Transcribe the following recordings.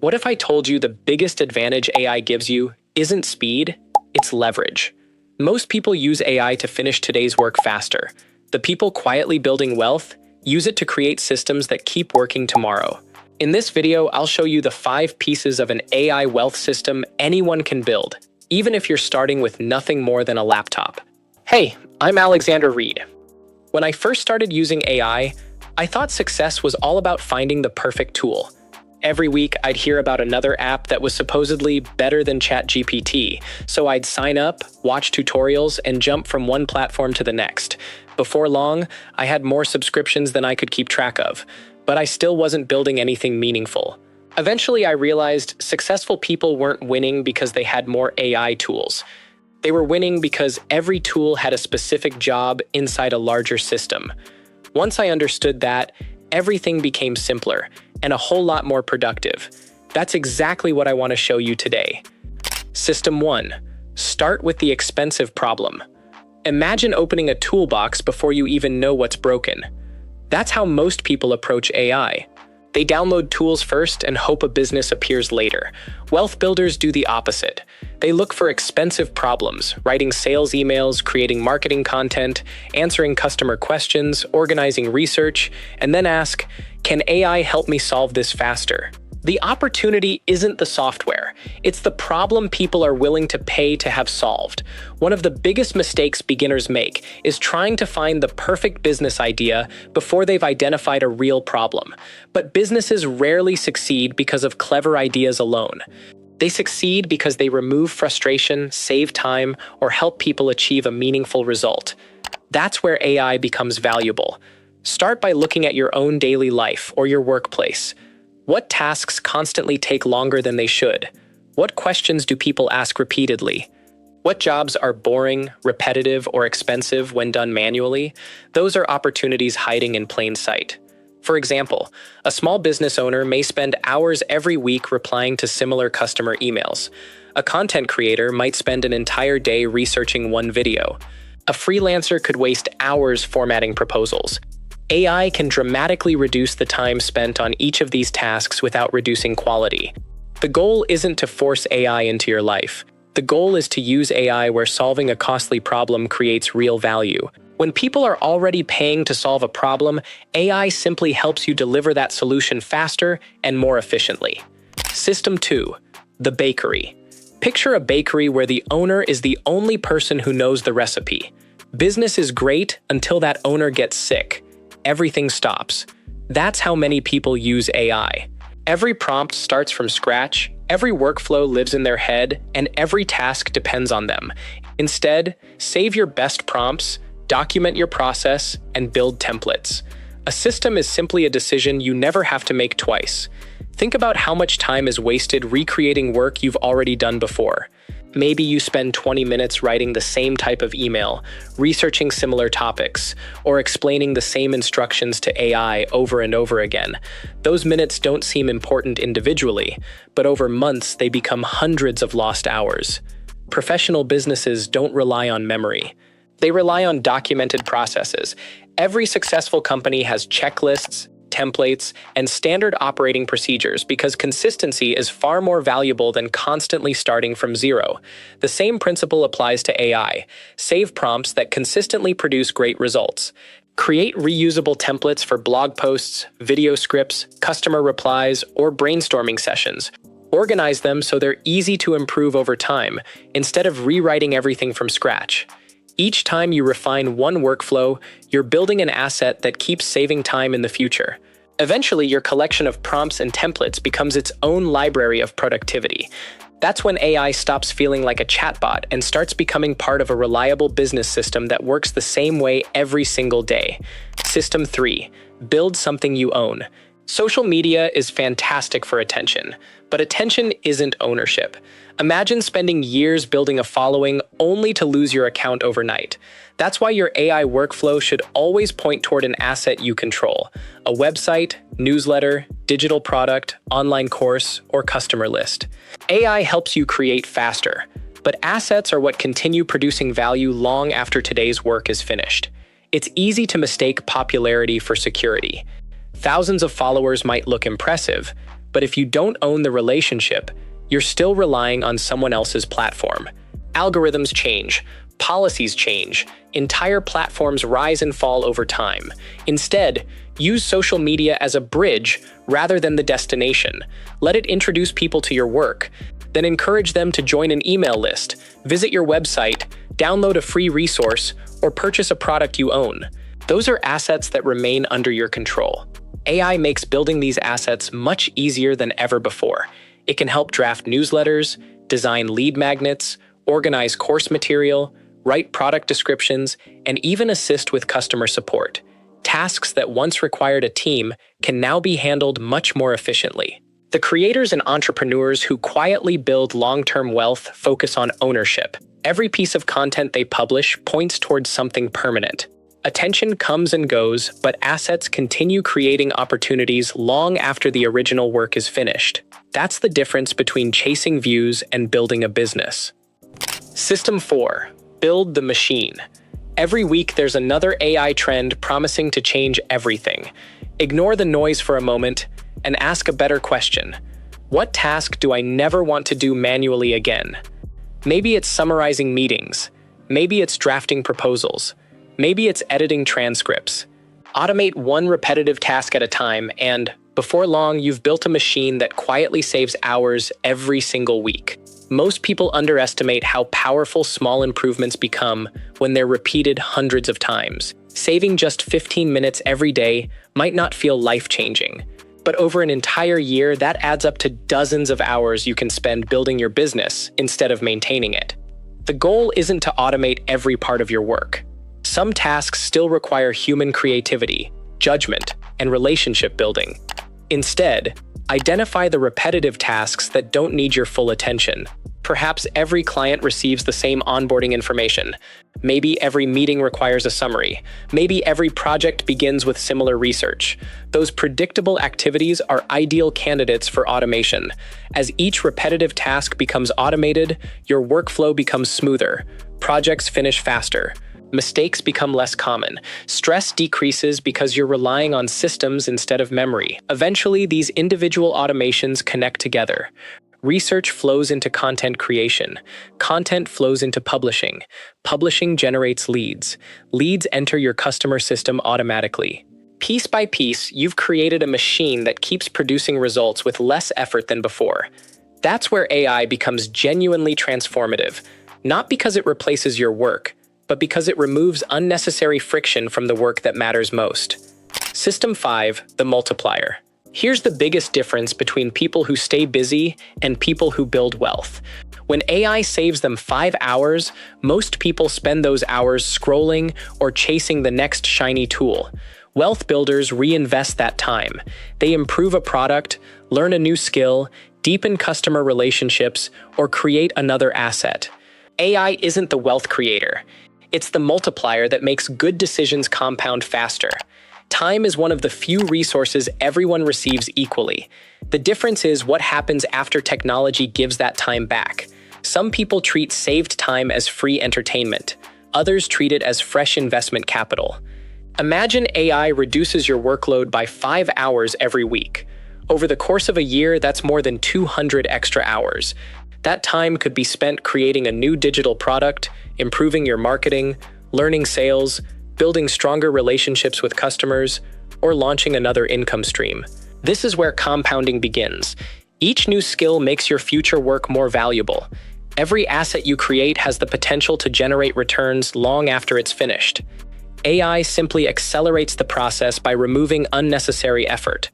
What if I told you the biggest advantage AI gives you isn't speed, it's leverage? Most people use AI to finish today's work faster. The people quietly building wealth use it to create systems that keep working tomorrow. In this video, I'll show you the 5 pieces of an AI wealth system anyone can build, even if you're starting with nothing more than a laptop. Hey, I'm Alexander Reed. When I first started using AI, I thought success was all about finding the perfect tool. Every week, I'd hear about another app that was supposedly better than ChatGPT, so I'd sign up, watch tutorials, and jump from one platform to the next. Before long, I had more subscriptions than I could keep track of, but I still wasn't building anything meaningful. Eventually, I realized successful people weren't winning because they had more AI tools. They were winning because every tool had a specific job inside a larger system. Once I understood that, everything became simpler and a whole lot more productive. That's exactly what I want to show you today. System 1. Start with the expensive problem. Imagine opening a toolbox before you even know what's broken. That's how most people approach AI. They download tools first and hope a business appears later. Wealth builders do the opposite. They look for expensive problems, writing sales emails, creating marketing content, answering customer questions, organizing research, and then ask, can AI help me solve this faster? The opportunity isn't the software. It's the problem people are willing to pay to have solved. One of the biggest mistakes beginners make is trying to find the perfect business idea before they've identified a real problem. But businesses rarely succeed because of clever ideas alone. They succeed because they remove frustration, save time, or help people achieve a meaningful result. That's where AI becomes valuable. Start by looking at your own daily life or your workplace. What tasks constantly take longer than they should? What questions do people ask repeatedly? What jobs are boring, repetitive, or expensive when done manually? Those are opportunities hiding in plain sight. For example, a small business owner may spend hours every week replying to similar customer emails. A content creator might spend an entire day researching one video. A freelancer could waste hours formatting proposals. AI can dramatically reduce the time spent on each of these tasks without reducing quality. The goal isn't to force AI into your life. The goal is to use AI where solving a costly problem creates real value. When people are already paying to solve a problem, AI simply helps you deliver that solution faster and more efficiently. System 2. The bakery. Picture a bakery where the owner is the only person who knows the recipe. Business is great until that owner gets sick. Everything stops. That's how many people use AI. Every prompt starts from scratch, every workflow lives in their head, and every task depends on them. Instead, save your best prompts, document your process, and build templates. A system is simply a decision you never have to make twice. Think about how much time is wasted recreating work you've already done before. Maybe you spend 20 minutes writing the same type of email, researching similar topics, or explaining the same instructions to AI over and over again. Those minutes don't seem important individually, but over months they become hundreds of lost hours. Professional businesses don't rely on memory. They rely on documented processes. Every successful company has checklists, templates, and standard operating procedures because consistency is far more valuable than constantly starting from zero. The same principle applies to AI. Save prompts that consistently produce great results. Create reusable templates for blog posts, video scripts, customer replies, or brainstorming sessions. Organize them so they're easy to improve over time, instead of rewriting everything from scratch. Each time you refine one workflow, you're building an asset that keeps saving time in the future. Eventually, your collection of prompts and templates becomes its own library of productivity. That's when AI stops feeling like a chatbot and starts becoming part of a reliable business system that works the same way every single day. System 3. Build something you own. Social media is fantastic for attention, but attention isn't ownership. Imagine spending years building a following only to lose your account overnight. That's why your AI workflow should always point toward an asset you control: a website, newsletter, digital product, online course, or customer list. AI helps you create faster, but assets are what continue producing value long after today's work is finished. It's easy to mistake popularity for security. Thousands of followers might look impressive, But if you don't own the relationship, you're still relying on someone else's platform. Algorithms change, policies change, entire platforms rise and fall over time. Instead, use social media as a bridge rather than the destination. Let it introduce people to your work. Then encourage them to join an email list, visit your website, download a free resource, or purchase a product you own. Those are assets that remain under your control. AI makes building these assets much easier than ever before. It can help draft newsletters, design lead magnets, organize course material, write product descriptions, and even assist with customer support. Tasks that once required a team can now be handled much more efficiently. The creators and entrepreneurs who quietly build long-term wealth focus on ownership. Every piece of content they publish points towards something permanent. Attention comes and goes, but assets continue creating opportunities long after the original work is finished. That's the difference between chasing views and building a business. System 4. Build the machine. Every week there's another AI trend promising to change everything. Ignore the noise for a moment and ask a better question. What task do I never want to do manually again? Maybe it's summarizing meetings. Maybe it's drafting proposals. Maybe it's editing transcripts. Automate one repetitive task at a time, and before long, you've built a machine that quietly saves hours every single week. Most people underestimate how powerful small improvements become when they're repeated hundreds of times. Saving just 15 minutes every day might not feel life-changing, but over an entire year, that adds up to dozens of hours you can spend building your business instead of maintaining it. The goal isn't to automate every part of your work. Some tasks still require human creativity, judgment, and relationship building. Instead, identify the repetitive tasks that don't need your full attention. Perhaps every client receives the same onboarding information. Maybe every meeting requires a summary. Maybe every project begins with similar research. Those predictable activities are ideal candidates for automation. As each repetitive task becomes automated, your workflow becomes smoother. Projects finish faster. Mistakes become less common. Stress decreases because you're relying on systems instead of memory. Eventually, these individual automations connect together. Research flows into content creation. Content flows into publishing. Publishing generates leads. Leads enter your customer system automatically. Piece by piece, you've created a machine that keeps producing results with less effort than before. That's where AI becomes genuinely transformative, not because it replaces your work, but because it removes unnecessary friction from the work that matters most. System 5, the multiplier. Here's the biggest difference between people who stay busy and people who build wealth. When AI saves them 5 hours, most people spend those hours scrolling or chasing the next shiny tool. Wealth builders reinvest that time. They improve a product, learn a new skill, deepen customer relationships, or create another asset. AI isn't the wealth creator. It's the multiplier that makes good decisions compound faster. Time is one of the few resources everyone receives equally. The difference is what happens after technology gives that time back. Some people treat saved time as free entertainment. Others treat it as fresh investment capital. Imagine AI reduces your workload by 5 hours every week. Over the course of a year, that's more than 200 extra hours. That time could be spent creating a new digital product, improving your marketing, learning sales, building stronger relationships with customers, or launching another income stream. This is where compounding begins. Each new skill makes your future work more valuable. Every asset you create has the potential to generate returns long after it's finished. AI simply accelerates the process by removing unnecessary effort.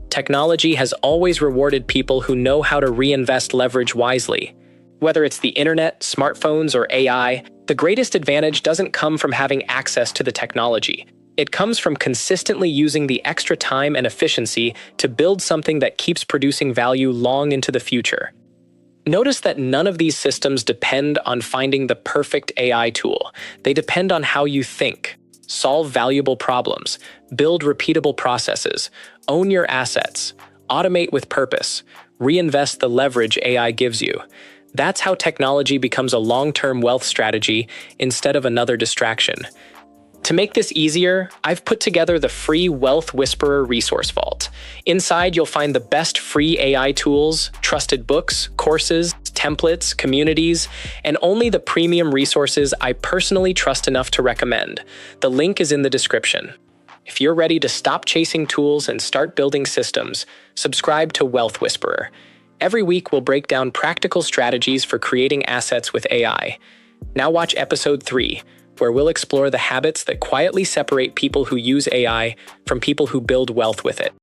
Technology has always rewarded people who know how to reinvest leverage wisely. Whether it's the internet, smartphones, or AI, the greatest advantage doesn't come from having access to the technology. It comes from consistently using the extra time and efficiency to build something that keeps producing value long into the future. Notice that none of these systems depend on finding the perfect AI tool. They depend on how you think. Solve valuable problems, build repeatable processes, own your assets, automate with purpose, reinvest the leverage AI gives you. That's how technology becomes a long-term wealth strategy instead of another distraction. To make this easier, I've put together the free Wealth Whisperer Resource Vault. Inside, you'll find the best free AI tools, trusted books, courses, templates, communities, and only the premium resources I personally trust enough to recommend. The link is in the description. If you're ready to stop chasing tools and start building systems, subscribe to Wealth Whisperer. Every week, we'll break down practical strategies for creating assets with AI. Now watch episode 3, where we'll explore the habits that quietly separate people who use AI from people who build wealth with it.